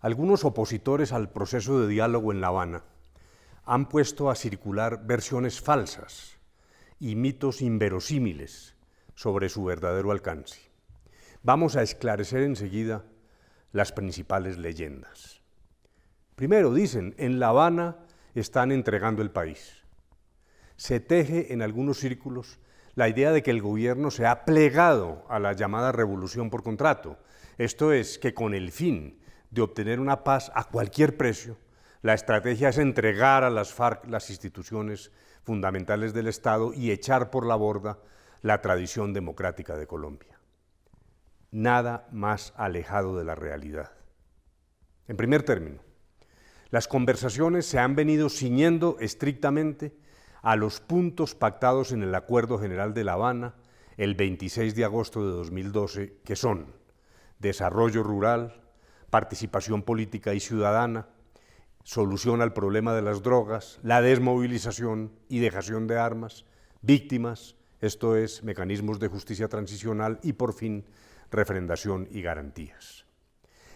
Algunos opositores al proceso de diálogo en La Habana han puesto a circular versiones falsas y mitos inverosímiles sobre su verdadero alcance. Vamos a esclarecer enseguida las principales leyendas. Primero, dicen, en La Habana están entregando el país. Se teje en algunos círculos la idea de que el gobierno se ha plegado a la llamada revolución por contrato, esto es, que con el fin de obtener una paz a cualquier precio, la estrategia es entregar a las FARC las instituciones fundamentales del Estado y echar por la borda la tradición democrática de Colombia. Nada más alejado de la realidad. En primer término, las conversaciones se han venido ciñendo estrictamente a los puntos pactados en el Acuerdo General de La Habana el 26 de agosto de 2012, que son desarrollo rural, participación política y ciudadana, solución al problema de las drogas, la desmovilización y dejación de armas, víctimas, esto es, mecanismos de justicia transicional y, por fin, refrendación y garantías.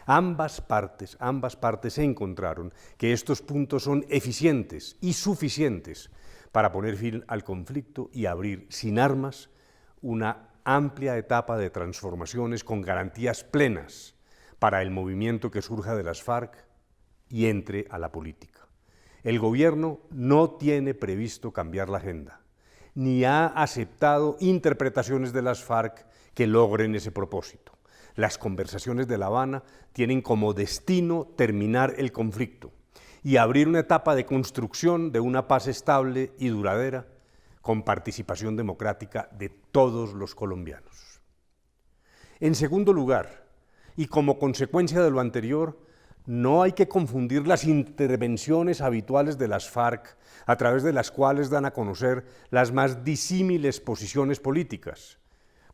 Ambas partes encontraron que estos puntos son eficientes y suficientes para poner fin al conflicto y abrir sin armas una amplia etapa de transformaciones con garantías plenas para el movimiento que surja de las FARC y entre a la política. El gobierno no tiene previsto cambiar la agenda, ni ha aceptado interpretaciones de las FARC que logren ese propósito. Las conversaciones de La Habana tienen como destino terminar el conflicto y abrir una etapa de construcción de una paz estable y duradera con participación democrática de todos los colombianos. En segundo lugar, y como consecuencia de lo anterior, no hay que confundir las intervenciones habituales de las FARC, a través de las cuales dan a conocer las más disímiles posiciones políticas,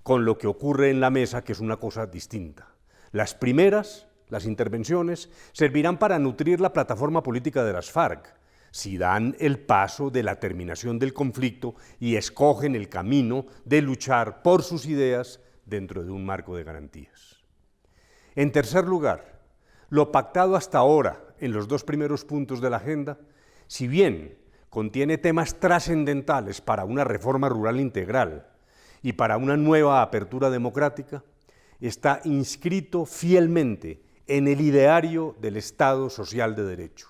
con lo que ocurre en la mesa, que es una cosa distinta. Las primeras, las intervenciones, servirán para nutrir la plataforma política de las FARC, si dan el paso de la terminación del conflicto y escogen el camino de luchar por sus ideas dentro de un marco de garantías. En tercer lugar, lo pactado hasta ahora en los dos primeros puntos de la agenda, si bien contiene temas trascendentales para una reforma rural integral y para una nueva apertura democrática, está inscrito fielmente en el ideario del Estado social de derecho.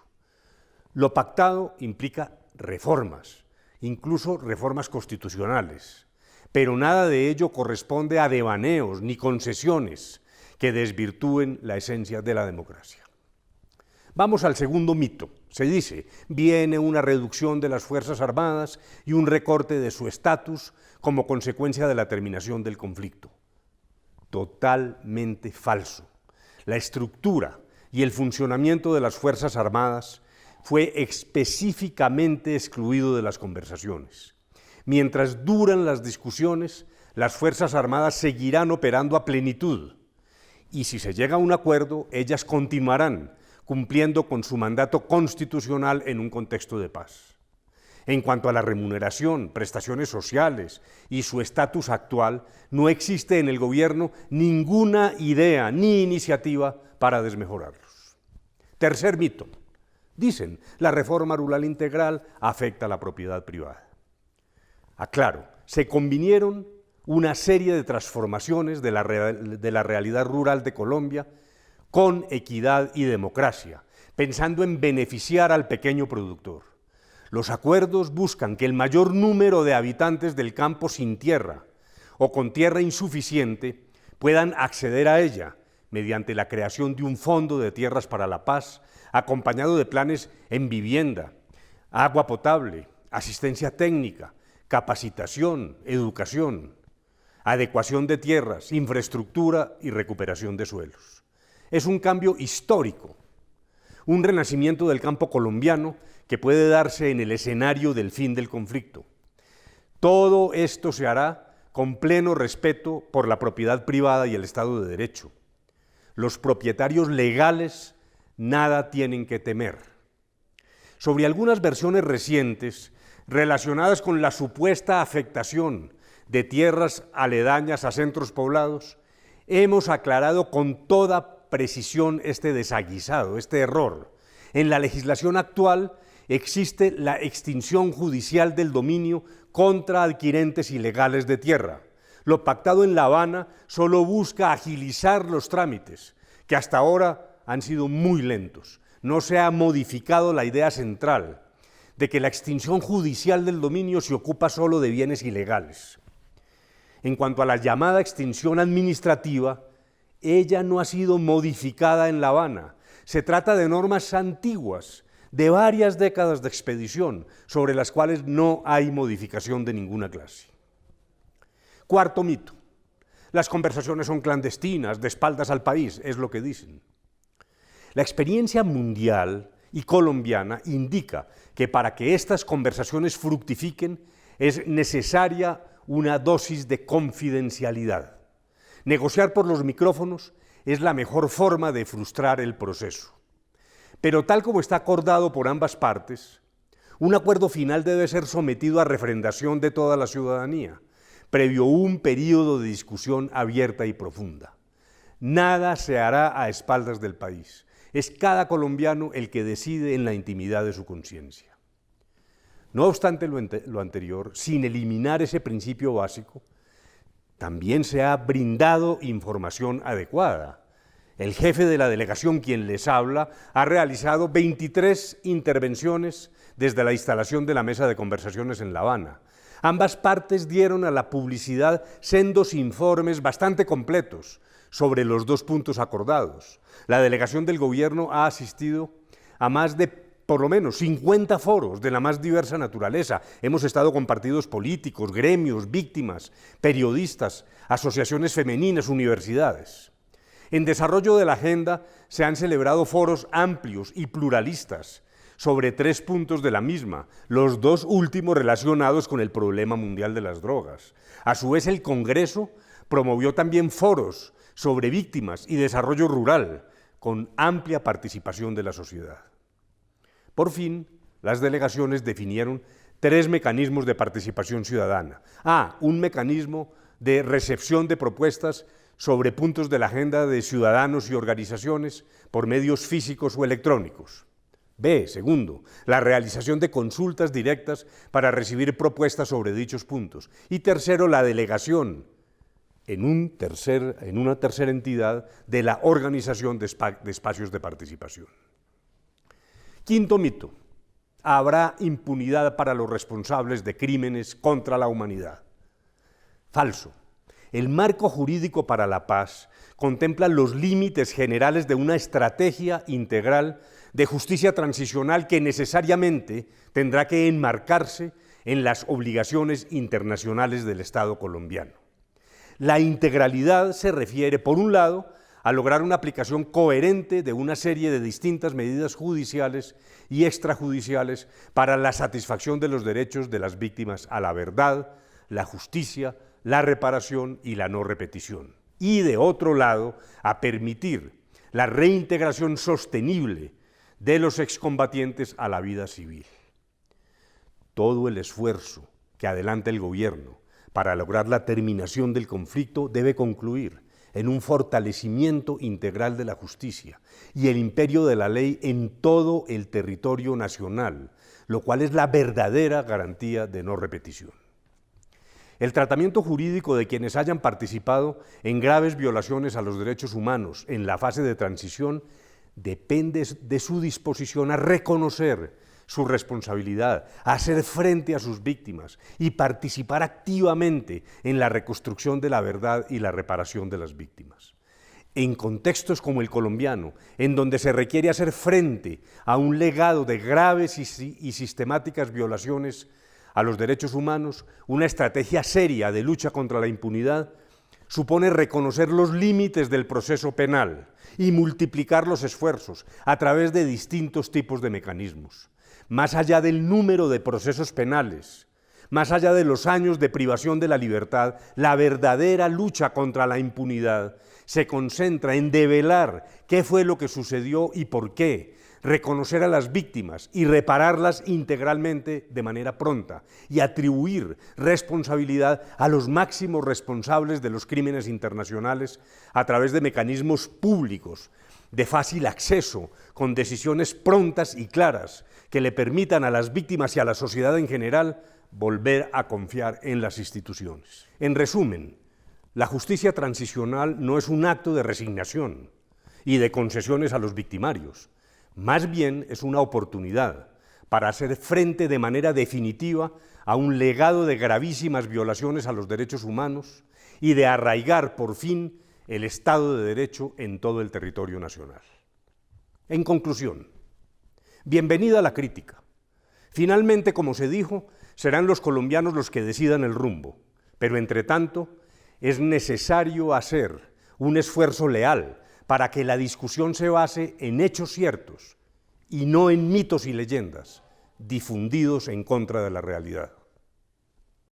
Lo pactado implica reformas, incluso reformas constitucionales, pero nada de ello corresponde a devaneos ni concesiones que desvirtúen la esencia de la democracia. Vamos al segundo mito. Se dice, viene una reducción de las Fuerzas Armadas y un recorte de su estatus como consecuencia de la terminación del conflicto. Totalmente falso. La estructura y el funcionamiento de las Fuerzas Armadas fue específicamente excluido de las conversaciones. Mientras duran las discusiones, las Fuerzas Armadas seguirán operando a plenitud y si se llega a un acuerdo, ellas continuarán cumpliendo con su mandato constitucional en un contexto de paz. En cuanto a la remuneración, prestaciones sociales y su estatus actual, no existe en el gobierno ninguna idea ni iniciativa para desmejorarlos. Tercer mito. Dicen, la reforma rural integral afecta a la propiedad privada. Aclaro, se convinieron una serie de transformaciones de la realidad rural de Colombia con equidad y democracia, pensando en beneficiar al pequeño productor. Los acuerdos buscan que el mayor número de habitantes del campo sin tierra o con tierra insuficiente puedan acceder a ella mediante la creación de un fondo de tierras para la paz, acompañado de planes en vivienda, agua potable, asistencia técnica, capacitación, educación, adecuación de tierras, infraestructura y recuperación de suelos. Es un cambio histórico, un renacimiento del campo colombiano que puede darse en el escenario del fin del conflicto. Todo esto se hará con pleno respeto por la propiedad privada y el Estado de Derecho. Los propietarios legales nada tienen que temer. Sobre algunas versiones recientes relacionadas con la supuesta afectación de tierras aledañas a centros poblados, hemos aclarado con toda precisión este desaguisado, este error. En la legislación actual existe la extinción judicial del dominio contra adquirentes ilegales de tierra. Lo pactado en La Habana solo busca agilizar los trámites, que hasta ahora han sido muy lentos. No se ha modificado la idea central de que la extinción judicial del dominio se ocupa solo de bienes ilegales. En cuanto a la llamada extinción administrativa, ella no ha sido modificada en La Habana. Se trata de normas antiguas, de varias décadas de expedición, sobre las cuales no hay modificación de ninguna clase. Cuarto mito: las conversaciones son clandestinas, de espaldas al país, es lo que dicen. La experiencia mundial y colombiana indica que para que estas conversaciones fructifiquen es necesaria una dosis de confidencialidad. Negociar por los micrófonos es la mejor forma de frustrar el proceso. Pero tal como está acordado por ambas partes, un acuerdo final debe ser sometido a refrendación de toda la ciudadanía, previo un período de discusión abierta y profunda. Nada se hará a espaldas del país. Es cada colombiano el que decide en la intimidad de su conciencia. No obstante lo anterior, sin eliminar ese principio básico, también se ha brindado información adecuada. El jefe de la delegación, quien les habla, ha realizado 23 intervenciones desde la instalación de la mesa de conversaciones en La Habana. Ambas partes dieron a la publicidad sendos informes bastante completos sobre los dos puntos acordados. La delegación del gobierno ha asistido a más de por lo menos 50 foros de la más diversa naturaleza. Hemos estado con partidos políticos, gremios, víctimas, periodistas, asociaciones femeninas, universidades. En desarrollo de la agenda se han celebrado foros amplios y pluralistas sobre 3 puntos de la misma, los 2 últimos relacionados con el problema mundial de las drogas. A su vez, el Congreso promovió también foros sobre víctimas y desarrollo rural, con amplia participación de la sociedad. Por fin, las delegaciones definieron 3 mecanismos de participación ciudadana. Un mecanismo de recepción de propuestas sobre puntos de la agenda de ciudadanos y organizaciones por medios físicos o electrónicos. Segundo, la realización de consultas directas para recibir propuestas sobre dichos puntos. Y tercero, la delegación en una tercera entidad de la organización de espacios de participación. Quinto mito: habrá impunidad para los responsables de crímenes contra la humanidad. Falso. El marco jurídico para la paz contempla los límites generales de una estrategia integral de justicia transicional que necesariamente tendrá que enmarcarse en las obligaciones internacionales del Estado colombiano. La integralidad se refiere, por un lado, a lograr una aplicación coherente de una serie de distintas medidas judiciales y extrajudiciales para la satisfacción de los derechos de las víctimas a la verdad, la justicia, la reparación y la no repetición. Y de otro lado, a permitir la reintegración sostenible de los excombatientes a la vida civil. Todo el esfuerzo que adelanta el gobierno para lograr la terminación del conflicto debe concluir en un fortalecimiento integral de la justicia y el imperio de la ley en todo el territorio nacional, lo cual es la verdadera garantía de no repetición. El tratamiento jurídico de quienes hayan participado en graves violaciones a los derechos humanos en la fase de transición depende de su disposición a reconocer su responsabilidad, a hacer frente a sus víctimas y participar activamente en la reconstrucción de la verdad y la reparación de las víctimas. En contextos como el colombiano, en donde se requiere hacer frente a un legado de graves y sistemáticas violaciones a los derechos humanos, una estrategia seria de lucha contra la impunidad supone reconocer los límites del proceso penal y multiplicar los esfuerzos a través de distintos tipos de mecanismos. Más allá del número de procesos penales, más allá de los años de privación de la libertad, la verdadera lucha contra la impunidad se concentra en develar qué fue lo que sucedió y por qué, reconocer a las víctimas y repararlas integralmente de manera pronta y atribuir responsabilidad a los máximos responsables de los crímenes internacionales a través de mecanismos públicos de fácil acceso, con decisiones prontas y claras que le permitan a las víctimas y a la sociedad en general volver a confiar en las instituciones. En resumen, la justicia transicional no es un acto de resignación y de concesiones a los victimarios, más bien es una oportunidad para hacer frente de manera definitiva a un legado de gravísimas violaciones a los derechos humanos y de arraigar por fin el Estado de Derecho en todo el territorio nacional. En conclusión, bienvenida a la crítica. Finalmente, como se dijo, serán los colombianos los que decidan el rumbo, pero entre tanto es necesario hacer un esfuerzo leal para que la discusión se base en hechos ciertos y no en mitos y leyendas difundidos en contra de la realidad.